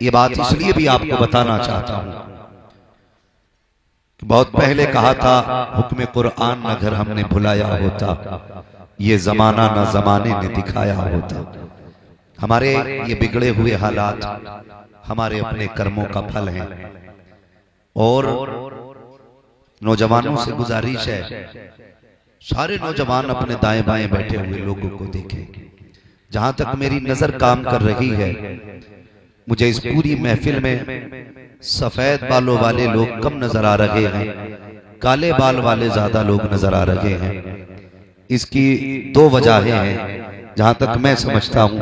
ये बात इसलिए भी आपको बताना चाहता हूं कि बहुत पहले कहा था हुक्म कुरान अगर हमने भुलाया होता, ये जमाना ना जमाने ने दिखाया होता। हमारे ये बिगड़े हुए हालात हमारे अपने कर्मों का फल हैं। और नौजवानों से गुजारिश है, सारे नौजवान अपने दाएं बाएं बैठे हुए लोगों को देखें। जहां तक मेरी नजर काम कर रही है, मुझे इस पूरी महफिल में सफेद बालों वाले लोग कम नजर आ रहे हैं, काले बाल वाले ज्यादा लोग नजर आ रहे हैं। इसकी दो वजहें हैं जहां तक मैं समझता हूं।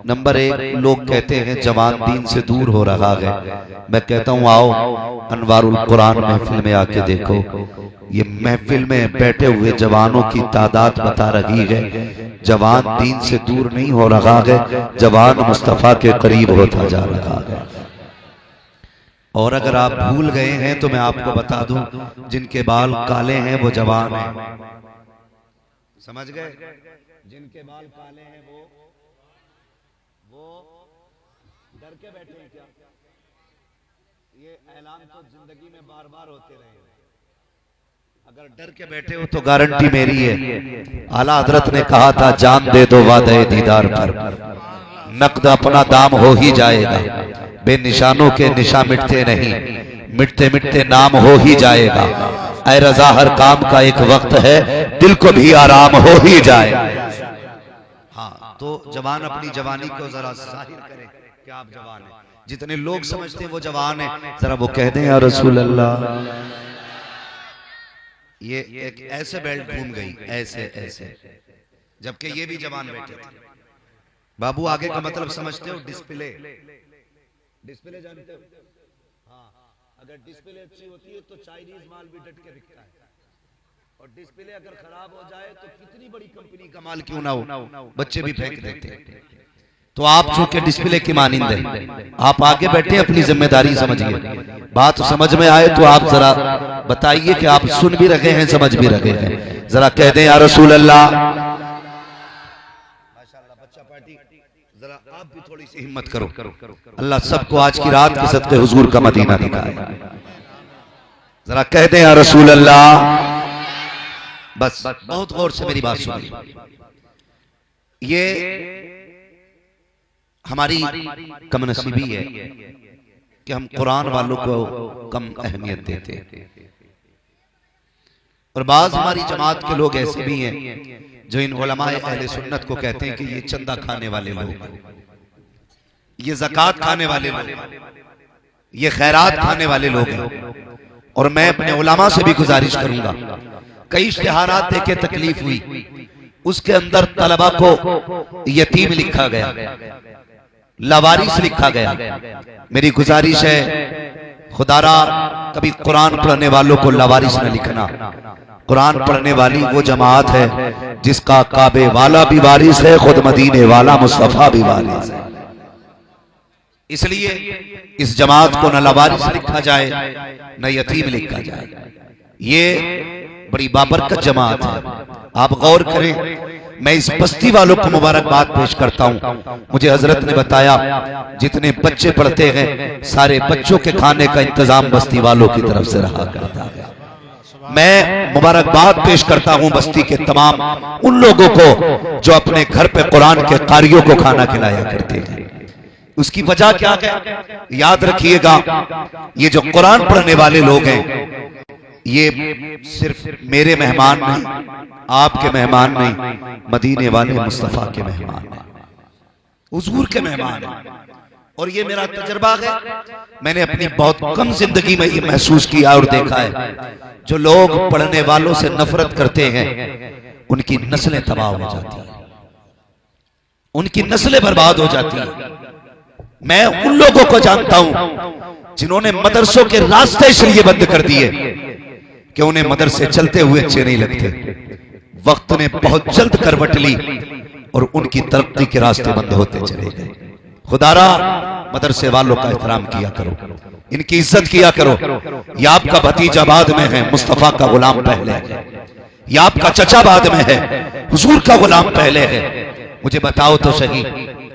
नंबर एक, लोग कहते हैं जवान दीन से दूर हो रहा है। मैं कहता हूं आओ अनवारुल कुरान महफिल में आके देखो, ये महफिल में बैठे हुए जवानों की तादाद बता रही है जवान दीन से दूर नहीं हो रहा है, जवान मुस्तफा के करीब होता जा रहा है। और अगर आप भूल गए हैं तो मैं आपको बता दूं, जिनके बाल काले हैं वो जवान हैं। समझ गए? जिनके बाल काले हैं वो डर के बैठे हैं क्या? ये ऐलान तो जिंदगी में बार बार होते रहे। अगर डर के बैठे हो तो गारंटी मेरी है। आला हजरत ने कहा था जान दे दो वादे दीदार पर, नकद अपना दाम हो ही जाएगा। बेनिशानों के निशा मिटते नहीं, मिटते मिटते नाम हो ही जाएगा। ऐ रजा हर काम का एक वक्त है, दिल को भी आराम हो ही जाएगा। हाँ, तो जवान अपनी जवानी को जरा जाहिर करें कि आप जवान हैं। जितने लोग समझते हैं वो जवान है, जरा वो कह दें या रसूल अल्लाह। ये एक ऐसे बेल्ट घूम गई, ऐसे ऐसे, जबकि ये भी जवान बैठे थे। बाबू आगे का मतलब समझते हो? डिस्प्ले, डिस्प्ले जानते हो? हाँ, अगर डिस्प्ले अच्छी होती है तो चाइनीज माल भी डट के बिकता है, और डिस्प्ले अगर खराब हो जाए तो कितनी बड़ी कंपनी का माल क्यों ना हो, बच्चे भी फेंक देते हैं। तो आप चूंकि डिस्प्ले की मानिंद है, आप आगे बैठे अपनी जिम्मेदारी समझिए। बात समझ में आए तो आप जरा बताइए कि आप सुन भी रहे हैं, समझ भी रहे हैं। जरा कह दें या रसूल अल्लाह। माशाअल्लाह, बच्चा पार्टी, जरा आप भी थोड़ी सी हिम्मत करो। अल्लाह सबको आज की रात के सदके हुजूर का मदीना दिखाए। जरा कह दें या रसूल अल्लाह। बस बहुत गौर से मेरी बात सुनिए। ये हमारी कमनसीबी है कि हम कुरान वालों को कम अहमियत देते हैं। और बाज हमारी जमात के लोग ऐसे भी हैं जो इन उलमाए अहले सुन्नत को कहते हैं कि ये चंदा खाने वाले लोग, ये ज़कात खाने वाले लोग, ये खैरात खाने वाले लोग हैं। और मैं अपने उलमा से भी गुजारिश करूंगा, कई इश्तिहारात देखे तकलीफ हुई, उसके अंदर तलबा को यतीम लिखा गया, लावारिस लिखा गया। मेरी गुजारिश है खुदारा कभी कुरान पढ़ने वालों को लावारिस न लिखना। कुरान पढ़ने वाली वो जमात है जिसका काबे वाला भी वारिस है, खुद मदीने वाला मुस्तफा भी वारिस है। इसलिए इस जमात को न लावारिस लिखा जाए न यतीम लिखा जाए। ये बड़ी बाबरकत जमात है, आप गौर करें। मैं इस बस्ती वालों को मुबारकबाद पेश करता हूं। मुझे हजरत ने बताया जितने बच्चे पढ़ते हैं सारे बच्चों के खाने का इंतजाम बस्ती वालों की तरफ से रहा करता है। मैं मुबारकबाद पेश करता हूं बस्ती के तमाम उन लोगों को जो अपने घर पे कुरान के कारियों को खाना खिलाया करते हैं। उसकी वजह क्या है? याद रखिएगा, ये जो कुरान पढ़ने वाले लोग हैं ये सिर्फ मेरे मेहमान नहीं, आपके मेहमान नहीं, मदीने वाले मुस्तफा के मेहमान हैं, हुजूर के मेहमान हैं। और ये मेरा तजर्बा है, मैंने अपनी बहुत कम जिंदगी में ये महसूस किया और देखा है। जो लोग पढ़ने वालों से नफरत करते हैं उनकी नस्लें तबाह हो जाती हैं, उनकी नस्लें बर्बाद हो जाती हैं। मैं उन लोगों को जानता हूं जिन्होंने मदरसों के रास्ते इसलिए बंद कर दिए कि उन्हें मदरसे चलते हुए अच्छे नहीं लगते। वक्त ने बहुत जल्द करवट ली और उनकी तरक्की के रास्ते बंद होते चले गए। खुदारा मदरसे वालों का एहतराम किया करो, इनकी इज्जत किया करो। या आपका भतीजा बाद में है, मुस्तफा का गुलाम पहले है, या आपका चचा बाद में है, हुजूर का गुलाम पहले है। मुझे बताओ तो सही,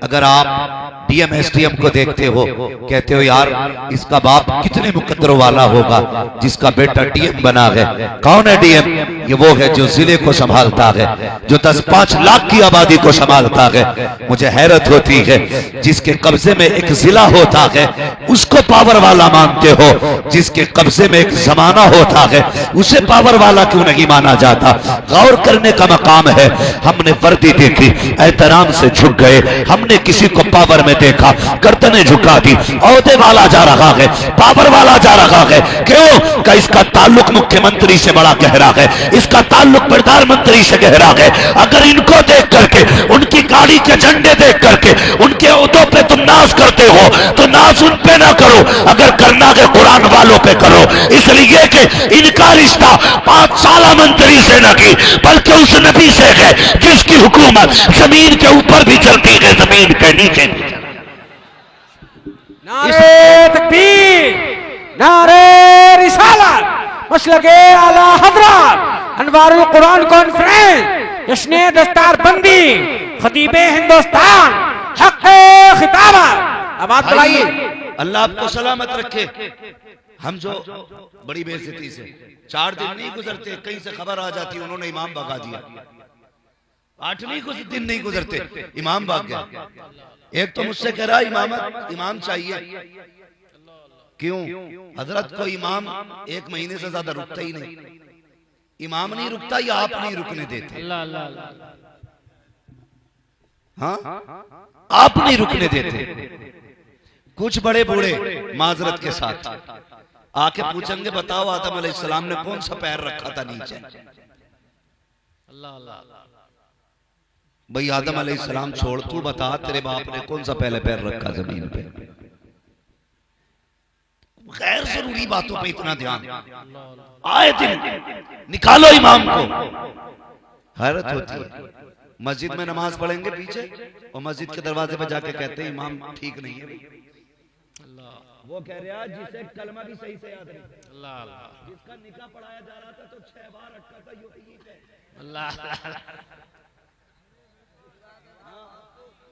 अगर आप डीएम एसडीएम को देखते हो, कहते हो यार इसका बाप कितने मुकद्दर वाला होगा जिसका बेटा डीएम बना है। कौन है डीएम? ये वो है जो जिले को संभालता है, जो 10-5 लाख की आबादी को संभालता है। मुझे हैरत होती है, जिसके कब्जे में एक जिला होता है उसको पावर वाला मानते हो, जिसके कब्जे में एक जमाना होता है उसे पावर वाला क्यों नहीं माना जाता? गौर करने का मकाम है। हमने वर्दी देखी, एहतराम से झुक गए। हमने किसी को पावर में देखा, गर्दनें झुका दी। औहदे वाला जा रहा है, पावर वाला जा रहा है। क्यों? का इसका ताल्लुक मुख्यमंत्री से बड़ा गहरा है, इसका ताल्लुक प्रधानमंत्री से गहरा है। अगर इनको देख करके, उनकी गाड़ी के झंडे देख करके उनके ओहदों पे तुम नाज करते हो तो नाज उन पे ना करो, अगर करना है कुरान वालों पे करो। इसलिए कि इनका रिश्ता 5 साल मंत्री से नहीं बल्कि उस नबी से है जिसकी हुकूमत जमीन के ऊपर भी चलती है, जमीन के नीचे भी। नारे तकबीर, नारे रिसालत, मसलके आला हजरत, अनवारुल कुरान कॉन्फ्रेंस, जश्ने दस्तार बंदी, खतीबे हिंदुस्तान, हक़्क़े खिताबत। अब आप बताइए। अल्लाह आपको सलामत रखे। हम जो बड़ी बेइज्जती से 4 दिन नहीं गुजरते, कहीं से खबर आ जाती उन्होंने इमाम भगा दिया। 8 कुछ दिन नहीं गुजरते इमाम भाग गया। एक तो मुझसे कह रहा इमाम चाहिए। क्यों? हजरत को इमाम 1 महीने से ज्यादा रुकता ही नहीं। इमाम नहीं रुकता या आप नहीं रुकने देते? हाँ, आप नहीं रुकने देते। कुछ बड़े बूढ़े माजरत के साथ आके पूछेंगे, बताओ आदम अलैहिस्सलाम ने कौन सा पैर रखा था नीचे? भाई आदम अलैहिस्सलाम छोड़, तू बता तेरे बाप ने कौन सा पहले पैर रखा जमीन पे? गैर जरूरी बातों पे इतना ध्यान। आए दिन निकालो इमाम को। हैरत होती है, मस्जिद में नमाज पढ़ेंगे पीछे और मस्जिद के दरवाजे पे जाके कहते हैं इमाम ठीक नहीं है। वो कह रहा है जिसे कलमा भी सही से याद नहीं, जिसका निकाह पढ़ाया जा रहा था तो 6 बार अटका था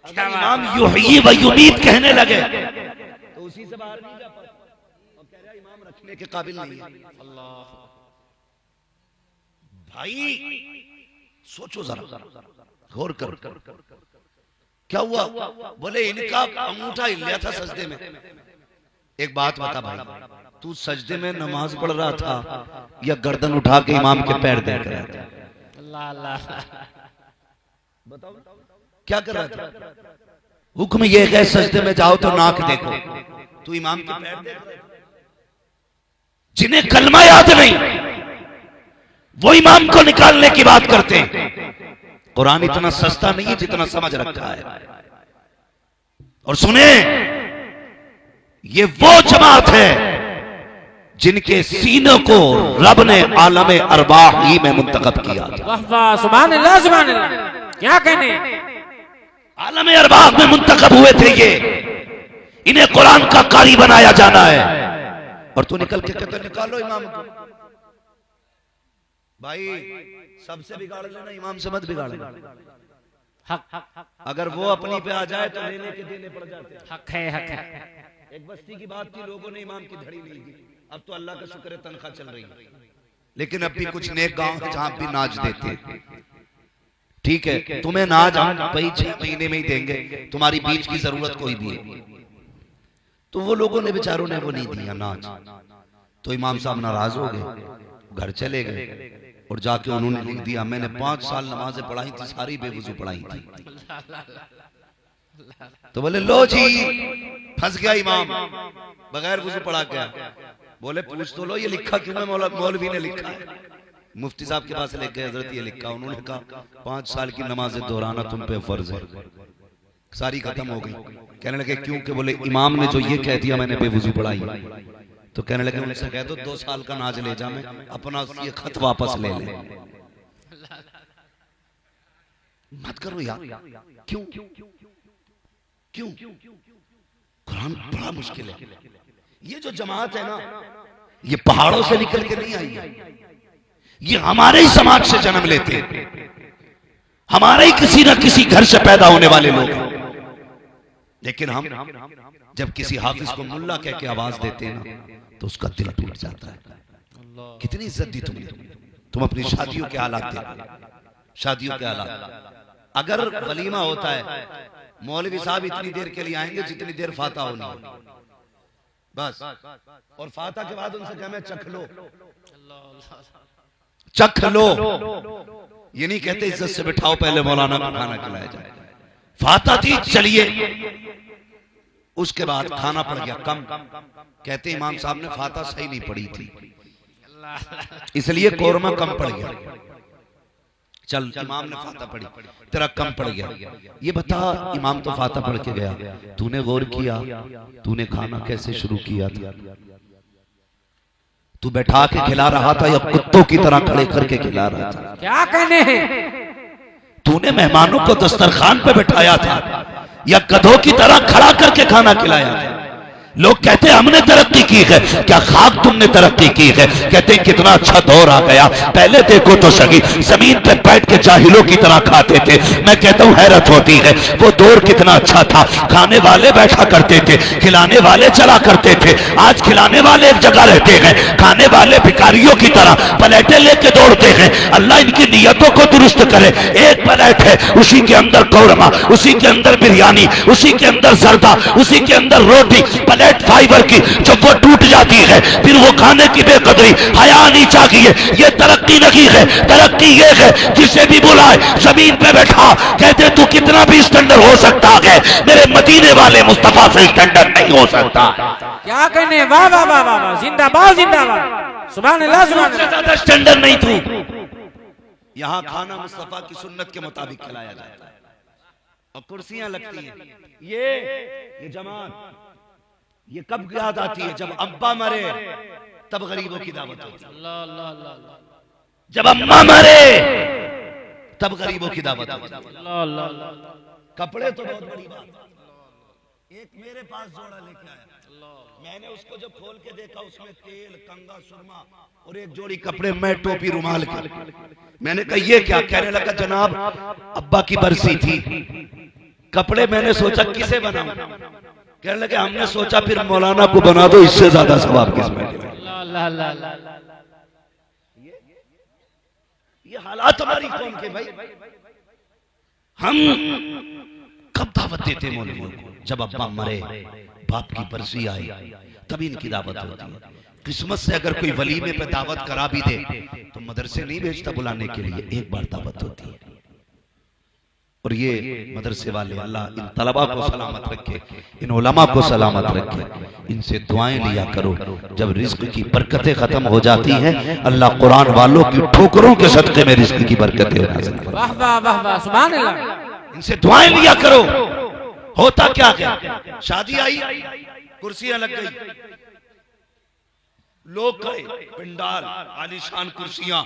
अगर इमाम युहयी व युमीत कहने लगे तो उसी से बाहर नहीं जा पाता। और कह रहा है इमाम रखने के काबिल नहीं है। भाई सोचो जरा, गौर करो क्या हुआ। बोले इनका अंगूठा हिल था सजदे में। एक बात बता भाई, तू सजदे में नमाज पढ़ रहा था या गर्दन उठा के इमाम के पैर देख रहा था? बताओ क्या कर रहा था? हुक्म ये है सजदे में जाओ तो नाक देखो, तू इमाम के पैर देख रहा है। जिन्हें कलमा याद नहीं वो इमाम को निकालने की बात करते हैं। कुरान इतना सस्ता नहीं है जितना समझ रखा है। और सुने, ये वो जमात है जिनके सीनों को रब ने आलम अरवाह ही में मुंतखब किया था। वाह वाह, सुभान अल्लाह, सुभान अल्लाह। क्या कहने, आलम अरवाह में मुंतखब हुए थे ये। इन्हें कुरान का कारी बनाया जाना है। और तू निकल के कहते निकालो इमाम को। भाई सबसे बिगाड़ लेना, इमाम से मत बिगाड़ना। अगर वो अपनी पे आ जाए तो लेने के देने पड़ जाते हैं। हक है, हक है। एक बस्ती की बात थी, लोगों ने इमाम की धड़ी नहीं दी। अब तो अल्लाह का शुक्र है तनख्वाह चल रही है, लेकिन अब भी कुछ नेक गांव है जहां भी नाच देते। ठीक है, तुम्हें नाच हम भाई 6 महीने में ही देंगे, तुम्हारी बीच की जरूरत कोई भी है। तो वो लोगों ने बेचारों ने वो नहीं दिया नाच, तो इमाम साहब नाराज हो गए, घर चले गए और जाके उन्होंने लिख दिया मैंने 5 साल नमाजें पढ़ाई थी, सारी बेवजू पढ़ाई थी। तो बोले लो जी, फंस गया इमाम, बगैर वजू पढ़ा गया। बोले पूछ तो लो ये लिखा क्यों है? मौलवी ने लिखा है। मुफ्ती साहब के पास ले गए, हजरत ये लिखा। उन्होंने कहा 5 साल की नमाजें दोहराना तुम पे फर्ज है। सारी खत्म हो गई। कहने लगे क्यों? के बोले इमाम ने जो ये कह दिया मैंने बेवजू पढ़ाई। तो कहने लगे उनसे कह दो 2 साल का नाज ले जा, मैं अपना ये खत वापस ले ले। मत करो यार, क्यों क्यों? कुरान बड़ा मुश्किल है। ये जो जमात है ना, ये पहाड़ों से निकल के नहीं आई है, ये हमारे ही समाज से जन्म लेते हैं, हमारे ही किसी न किसी घर से पैदा होने वाले लोग। लेकिन हम जब किसी हाफिज को मुल्ला कह के आवाज देते हैं ना तो उसका दिल टूट जाता है। कितनी इज्जत दी तुमने। तुम अपनी शादियों के हालात देखो, शादियों के हालात। अगर वलीमा होता है, मौलवी साहब इतनी देर के लिए आएंगे जितनी देर फाता होनी बस, और फाता के बाद उनसे कहें चख लो, चख लो। ये नहीं कहते इज्जत से बिठाओ, पहले मौलाना को खाना खिलाया जाए। फाता थी, चलिए, उसके बाद खाना पड़ गया कम। कहते इमाम साहब ने फाता सही नहीं पड़ी थी, इसलिए कोरमा कम पड़ गया। चल, इमाम ने फाता पढ़ी, तेरा कम पड़ गया। ये बता, इमाम तो फाता पढ़ के गया, तूने गौर किया तूने खाना कैसे शुरू किया था? तू बैठा के खिला रहा था या कुत्तों की तरह खड़े करके खिला रहा था? क्या कहने हैं? तूने मेहमानों को दस्तरखान पे बैठाया था या गधों की तरह खड़ा करके खाना खिलाया था? लोग कहते हैं हमने तरक्की की है, क्या खाक तुमने तरक्की की है? कहते हैं कितना अच्छा दौर आ गया, पहले देखो तो सही, जमीन पे बैठ के जाहिलों की तरह खाते थे। मैं कहता हूँ हैरत होती है, वो दौर कितना अच्छा था। खाने वाले बैठा करते थे, खिलाने वाले चला करते थे। आज खिलाने वाले एक जगह रहते हैं, खाने वाले भिखारियों की तरह प्लेटें लेके दौड़ते हैं। अल्लाह इनकी नियतों को दुरुस्त करे। एक प्लेट है, उसी के अंदर कौरमा, उसी के अंदर बिरयानी, उसी के अंदर जर्दा, उसी के अंदर रोटी, फाइबर की। जब वो टूट जाती है फिर वो खाने की बेकदरी, हया नहीं चाहिए। ये तरक्की नहीं है, तरक्की ये है जिसे भी बुलाए जमीन पे बैठा, कहते तू कितना भी स्टैंडर्ड हो सकता है, मेरे मदीने वाले मुस्तफा से स्टैंडर्ड नहीं हो सकता। क्या कहने? वाह वाह वाह वाह, जिंदाबाद जिंदाबाद, सुभान अल्लाह सुभान अल्लाह। ज्यादा स्टैंडर्ड नहीं तू। यहाँ खाना मुस्तफा की सुन्नत के मुताबिक खिलाया जाता है और कुर्सियां लगती हैं। ये जमात ये कब याद आती है? जब अब्बा मरे तब गरीबों की दावत होती है, जब अम्मा मरे तब गरीबों की दावत होती है। कपड़े तो बहुत बड़ी बात। एक मेरे पास जोड़ा लेके आया, मैंने उसको जब खोल के देखा उसमें तेल, कंगा, सुरमा और एक जोड़ी कपड़े, मैं टोपी, रुमाल के। मैंने कहा ये क्या? कहने लगा जनाब अब्बा की बरसी थी, कपड़े मैंने सोचा किसे बनाऊं? कहने लगे हमने सोचा फिर मौलाना को बना दो, इससे ज्यादा सवाब किसमें? ये हालात हमारी कौम के भाई। हम कब दावत देते मौलवियों को? जब अब्बा मरे, बाप की बरसी आई, तभी इनकी दावत होती है। किस्मत से अगर कोई वलीमे पे दावत करा भी दे तो मदरसे नहीं भेजता बुलाने के लिए, एक बार दावत होती है। और ये मदरसे वाले, अल्लाह इन तलबा को सलामत रखे, इन उलमा को सलामत रखे, इनसे दुआएं लिया करो। जब रिज्क की बरकतें खत्म हो जाती हैं, अल्लाह कुरान वालों की ठोकरों के सदके में रिज्क की बरकतें नाज़िल करे। वाह वाह वाह वाह, सुभान अल्लाह। इनसे दुआएं लिया करो। होता क्या क्या, शादी आई, कुर्सियां लग गई, लोग गए, पिंडाल, आलीशान कुर्सियां,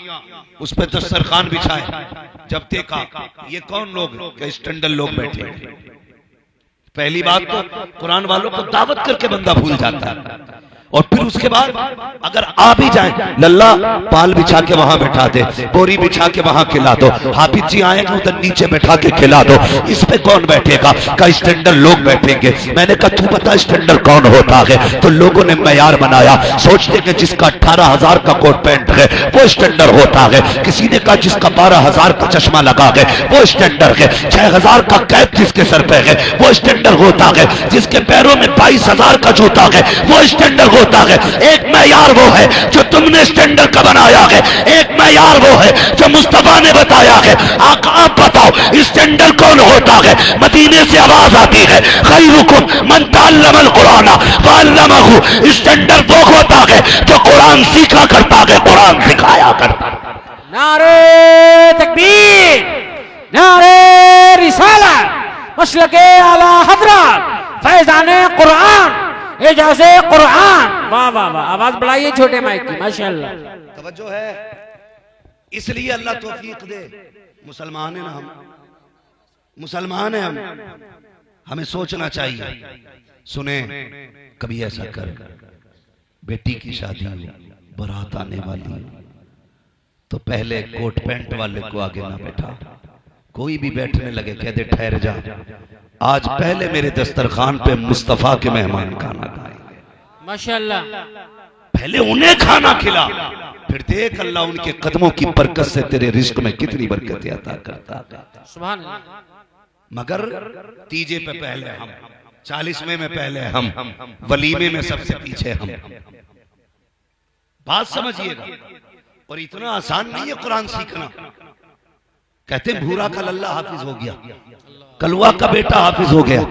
उस पर दस्तरखान बिछाए। जब देखा ये कौन लोग? स्टैंडर्ड लोग बैठे। पहली बात तो कुरान वालों को दावत करके बंदा भूल जाता है, और फिर उसके बाद अगर आ भी जाए, लल्ला पाल बिछा के वहां बैठा दे, बोरी बिछा के वहां खिला दो, हाफिज जी आए तो उधर नीचे बैठा के खिला दो। इस पे कौन बैठेगा? का स्टैंडर्ड लोग बैठेंगे। मैंने कहा तू बता स्टैंडर्ड कौन होता है? तो लोगों ने मयार बनाया, सोचते कि जिसका 18,000 का कोट पैंट है वो स्टैंडर्ड होता है। किसी ने कहा जिसका 12,000 का चश्मा लगा है वो स्टैंडर्ड है। 6,000 का कैप जिसके सर पे है वो स्टैंडर्ड होता है। जिसके पैरों में 22,000 का जूता है वो स्टैंडर्ड होता है। एक मैयार वो है जो तुमने स्टैंडर्ड का बनाया है, एक मैयार वो है जो मुस्तफा ने बताया है। आका आप बताओ स्टैंडर्ड कौन होता है? मदीने से आवाज आती है, खैरुकुम मन तअल्लमल कुरान व अल्लमहु। स्टैंडर्ड वो होता है जो कुरान सीखा करता है, कुरान सिखाया करता है। नारे तकबीर, नारे रिसालत, मसलके आला हजरत, फैजाने कुरान, एजाज़े कुरान। वाह वाह वाह, आवाज बढ़ाइए छोटे माइक की, माशाअल्लाह। तवज्जो है, इसलिए अल्लाह तौफीक दे। मुसलमान है ना हम, मुसलमान है हम, हमें सोचना चाहिए। सुने, कभी ऐसा कर, बेटी की शादी हो, बारात आने वाली हो, तो पहले कोट पैंट वाले को आगे ना बैठा, कोई भी बैठने लगे कह दे ठहर जा, आज पहले मेरे दस्तरखान पे मुस्तफा के मेहमान खाना खाएंगे, माशाअल्लाह। पहले उन्हें खाना खिला, फिर देख अल्लाह उनके कदमों की बरकत से तेरे रिस्क में कितनी बरकत अता करता है। सुभान अल्लाह। मगर तीजे पे पहले हम, 40वें में पहले हम, वलीमे में सबसे पीछे हम। बात समझिएगा। और इतना आसान नहीं है कुरान सीखना। कहते हैं भूरा का लल्ला हाफिज हो गया, कलवा का बेटा हाफिज हो गया,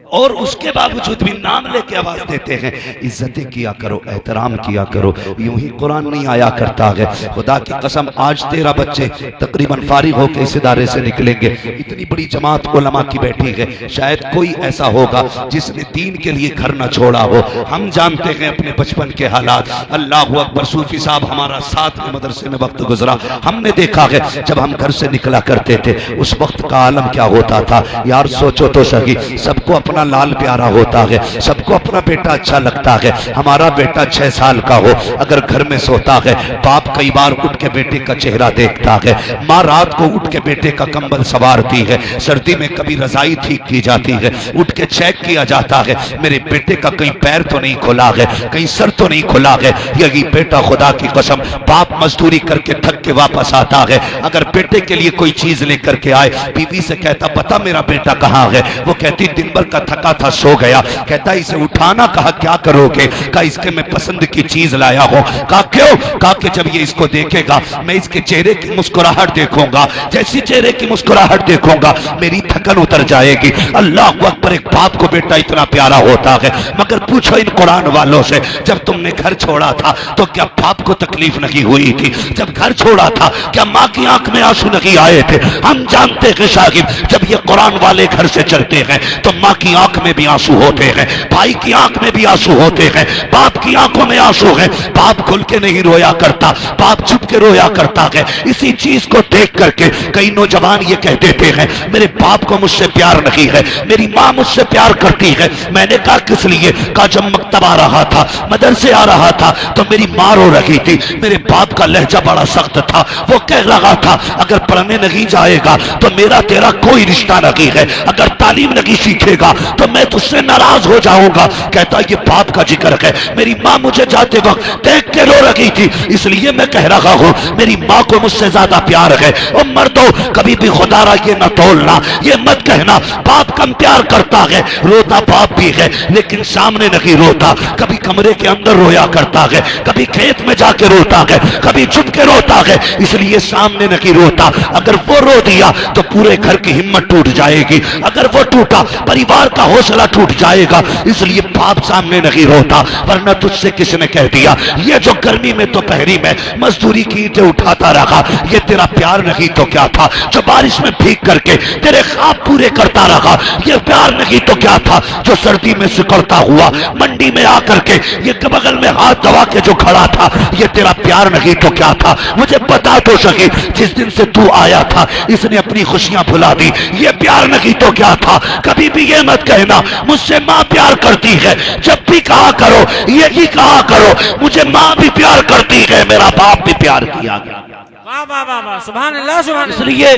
और उसके बावजूद भी नाम लेके आवाज देते हैं इज्जतें किया करो, एहतराम किया करो। यूं ही कुरान नहीं आया करता है। खुदा की कसम आज 13 बच्चे तकरीबन फारिग होकर इस इदारे से निकलेंगे। इतनी बड़ी जमात उलमा की बैठी है, शायद कोई ऐसा होगा जिसने दीन के लिए घर न छोड़ा हो। हम जानते हैं अपने बचपन के हालात। अल्लाह अकबर, सूफी साहब हमारा साथ में मदरसे में वक्त गुजरा, हमने देखा है जब हम घर से निकला करते थे उस वक्त का आलम क्या होता था यार। सोचो तो सही, सबको अपना लाल प्यारा होता है, सबको अपना बेटा अच्छा लगता है। हमारा बेटा 6 साल का हो, अगर घर में सोता है, बाप कई बार उठ के बेटे का चेहरा देखता है, माँ रात को उठ के बेटे का कंबल संवारती है, सर्दी में कभी रजाई ठीक की जाती है, उठ के चेक किया जाता है मेरे बेटे का कहीं पैर तो नहीं खुला है, कहीं सर तो नहीं खुला है। यही बेटा खुदा की कसम बाप मजदूरी करके थक के वापस आता है, अगर बेटे के लिए कोई चीज लेकर के आए, बीवी से कहता पता मेरा बेटा कहाँ है, वो कहती दिन भर का थका था सो गया। कहता इसे उठाना, कहा क्या करोगे, कहा इसके मैं पसंद की चीज लाया हूं। कहा क्यों, कहा कि जब ये इसको देखेगा मैं इसके चेहरे की मुस्कुराहट देखूंगा, जैसी चेहरे की मुस्कुराहट देखूंगा मेरी थकन उतर जाएगी। अल्लाह अकबर, एक बाप को बेटा इतना प्यारा होता है। मगर पूछो इन कुरान वालों से, जब तुमने घर छोड़ा था तो क्या बाप को तकलीफ नहीं हुई थी? जब घर छोड़ा था क्या माँ की आंख में आंसू नहीं आए थे? हम जानते हैं साहिब, जब ये कुरान वाले घर से चलते हैं तो माँ की आंख में भी आंसू होते हैं, भाई की आंख में भी आंसू होते हैं, बाप की आंखों में आंसू है। बाप खुल के नहीं रोया करता, बाप चुप के रोया करता है। इसी चीज को देख करके कई नौजवान ये कह देते हैं मेरे बाप को मुझसे प्यार नहीं है, मेरी माँ मुझसे प्यार करती है। मैंने कहा किस लिए? कहा जब मकतब आ रहा था, मदरसे आ रहा था तो मेरी माँ रो रही थी, मेरे बाप का लहजा बड़ा सख्त था, वो कह रहा था अगर पढ़ने नहीं जाएगा तो मेरा तेरा कोई रिश्ता नहीं है, अगर तालीम नहीं सीखेगा तो मैं तुझसे नाराज हो जाऊंगा। कहता ये बाप का जिक्र है, मेरी माँ मुझे जाते वक्त देख के रो रही थी, इसलिए मैं कह रहा हूँ मेरी माँ को मुझसे ज्यादा प्यार है। और मर्दों कभी भी खुदारा ये न तोलना, ये मत कहना बाप कम प्यार करता है। रोता बाप भी है लेकिन सामने नहीं रोता, कभी कमरे के अंदर रोया करता है, कभी खेत में जाके रोता है, कभी छुप के रोता है, इसलिए सामने नहीं रोता। अगर वो रो दिया तो पूरे घर की हिम्मत टूट जाएगी, अगर वो टूटा परिवार का हौसला टूट जाएगा, इसलिए बाप सामने नहीं रोता। वरना तुझसे किसने कह दिया ये जो गर्मी में दोपहरी में मजदूरी की ईंटें उठाता रहा ये तेरा प्यार नहीं तो क्या था? जो बारिश में भीग करके तेरे ख्वाब पूरे करता रहा ये प्यार नहीं तो क्या था? जो सर्दी में सिकुड़ता हुआ मंडी में आकर के ये बगल में हाथ दबा के जो खड़ा था ये तेरा प्यार नहीं तो क्या था? मुझे बता तो सके, जिस दिन से तू आया था इसने अपनी खुशियां भुला दी, ये प्यार नहीं तो क्या था? कभी भी ये मत कहना मुझसे माँ प्यार करती है, जब भी कहा करो यही कहा करो मुझे माँ भी प्यार करती है, मेरा बाप भी प्यार किया गया। वाह वाह वाह वाह, सुभान अल्लाह सुभान अल्लाह। इसलिए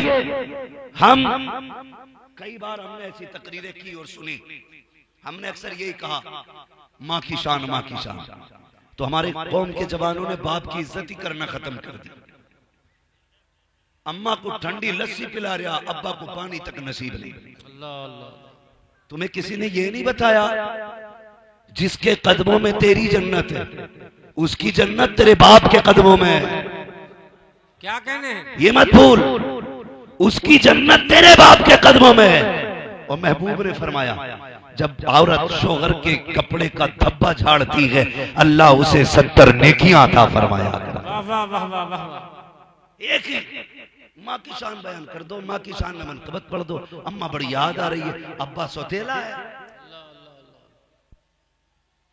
हम कई बार हमने ऐसी तकरीरें की और सुनी, हमने अक्सर यही कहा माँ की शान, माँ की शान। तो हमारे कौम के जवानों ने बाप की इज्जत ही करना खत्म कर दी। अम्मा को ठंडी लस्सी पिला रहा, अब्बा को पानी तक नसीब नहीं। अल्लाह अल्लाह। तुम्हें किसी ने ये नहीं बताया जिसके कदमों में तेरी जन्नत है उसकी जन्नत तेरे बाप के कदमों में है। क्या कहने हैं? ये मत भूल, उसकी जन्नत तेरे बाप के कदमों में है। और महबूब ने फरमाया जब औरत शोहर के कपड़े का धब्बा झाड़ती है अल्लाह उसे 70 नेकियां अता फरमाया। वाह वाह वाह वाह वाह। एक ही माँ की शान बयान कर दो, माँ की शान में मनकबत पढ़ दो। अम्मा बड़ी याद आ रही है, अब्बा सौतेला है,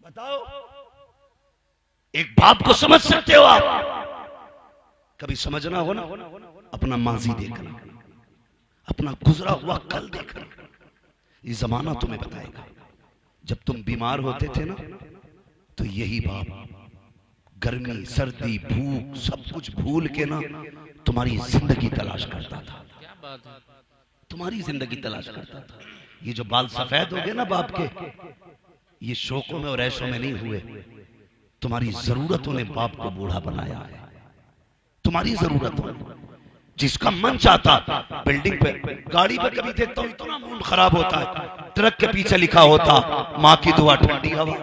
बताओ एक बाप को समझ सकते हो आप? कभी समझना हो ना अपना माजी देखना, अपना गुजरा हुआ कल देखना, ये जमाना तुम्हें बताएगा। जब तुम बीमार होते थे ना तो यही बाप गर्मी सर्दी भूख सब कुछ भूल के ना तुम्हारी जिंदगी तलाश करता था। बात है। तुम्हारी जिंदगी तलाश करता था। ये जो बाल सफेद हो गए ना बाप के, ये शौकों में और ऐशों में नहीं हुए। तुम्हारी जरूरतों ने बाप को बूढ़ा बनाया है। तुम्हारी जरूरतों ने, जिसका मन चाहता बिल्डिंग पे, गाड़ी पे कभी देखता हूं इतना मूड खराब होता है, ट्रक के पीछे लिखा होता माँ की दुआ ठंडी हवा,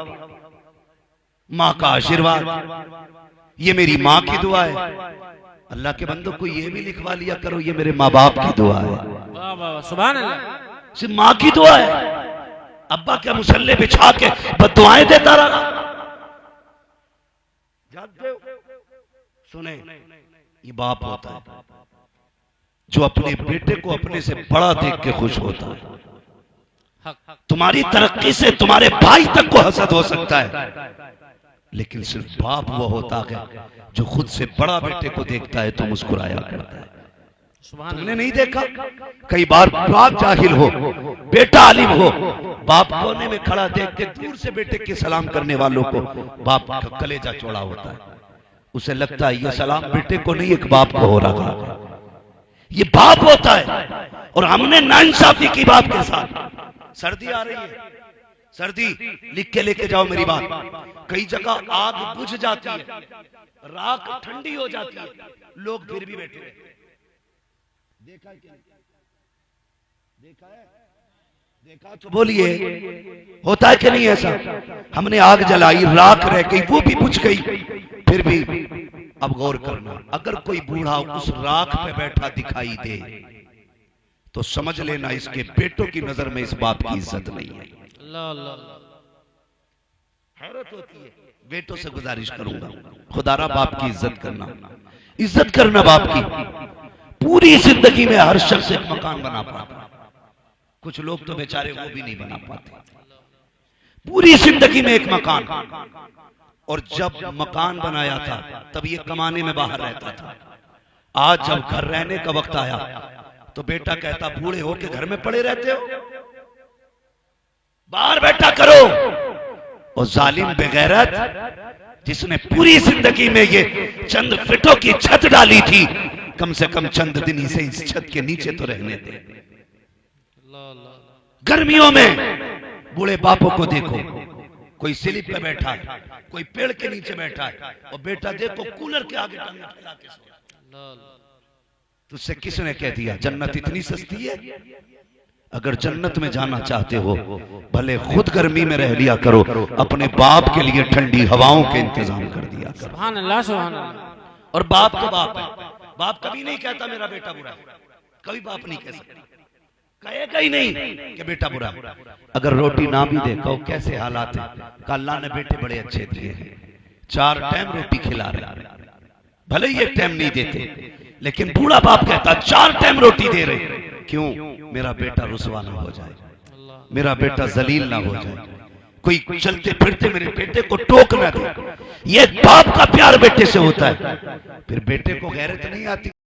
माँ का आशीर्वाद, ये मेरी माँ की दुआ है। अल्लाह के बंदों को ये भी लिखवा लिया करो, ये मेरे माँ बाप की दुआ है। वाह वाह सुभान अल्लाह। सिर्फ माँ की दुआ है। अब्बा क्या मुसल्ले बिछा के बददुआएं देता रहा। सुने, ये बाप होता है जो अपने बेटे को अपने से बड़ा देख के खुश होता है। तुम्हारी तरक्की से तुम्हारे भाई तक को हसद हो सकता है, लेकिन सिर्फ बाप वो होता है जो खुद से बड़ा बेटे को देखता है तो मुस्कुराया करता है। तुमने नहीं देखा कई बार बाप जाहिल हो, बेटा आलिम हो, बाप कोने में खड़ा देख के दूर से बेटे के सलाम करने वालों को बाप का कलेजा चौड़ा होता है। उसे लगता है ये सलाम बेटे को नहीं एक बाप को हो रहा है। ये बाप होता है। और हमने नाइंसाफी की बाप के साथ। सर्दी आ रही है, सर्दी लिख के लेके जाओ मेरी बात। कई जगह आग बुझ जाती है, राख ठंडी हो जाती है, लोग फिर भी बैठे रहते हैं। देखा क्या? देखा है? देखा तो बोलिए, होता है कि नहीं ऐसा? हमने आग जलाई, राख रह गई, वो भी बुझ गई, फिर भी अब गौर करना, अगर कोई बूढ़ा उस राख पे बैठा दिखाई दे तो समझ लेना इसके बेटों की नजर में इस बाप की इज्जत नहीं है। हैरत होती है। बेटों से गुजारिश करूंगा, खुदारा बाप की इज्जत करना बाप की। पूरी जिंदगी में हर शख्स एक मकान बना पाता, कुछ लोग तो बेचारे वो भी नहीं बना पाते। पूरी जिंदगी में एक मकान, और जब मकान बनाया था तब ये कमाने में बाहर रहता था। आज जब घर रहने का वक्त आया तो बेटा कहता बूढ़े हो के घर में पड़े रहते हो, बाहर बैठा करो। और जालिम बेगैरत जिसने पूरी जिंदगी में ये चंद फिटों की छत डाली थी, कम से कम चंद दिन इसे इस छत के नीचे तो रहने दे। गर्मियों में बूढ़े बापों को देखो, कोई स्लिप पे बैठा है, कोई पेड़ के नीचे बैठा है, और बेटा देखो कूलर के आगे टांग फैला के सो। तुझसे किसने कह दिया जन्नत इतनी सस्ती है? अगर जन्नत में जाना चाहते हो भले खुद गर्मी में रह लिया करो, अपने बाप के लिए ठंडी हवाओं के इंतजाम कर दिया करो। सुभान अल्लाह, सुभान अल्लाह। और बाप तो बाप है, बाप कभी नहीं कहता मेरा बेटा बुरा है, कभी बाप नहीं कह सकता, कहेगा ही नहीं कि बेटा बुरा है। अगर रोटी ना भी दे कहो कैसे हालात है, अल्लाह ने बेटे बड़े अच्छे दिए हैं, 4 टाइम रोटी खिला रहे, भले ही 1 टाइम नहीं देते, लेकिन बूढ़ा बाप कहता 4 टाइम रोटी दे रहे। क्यों? मेरा बेटा रुसवा ना हो जाए, मेरा बेटा जलील ना हो जाए, कोई चलते फिरते मेरे बेटे को टोक ना दे। ये बाप का प्यार बेटे से होता है। फिर बेटे को गैरत नहीं आती।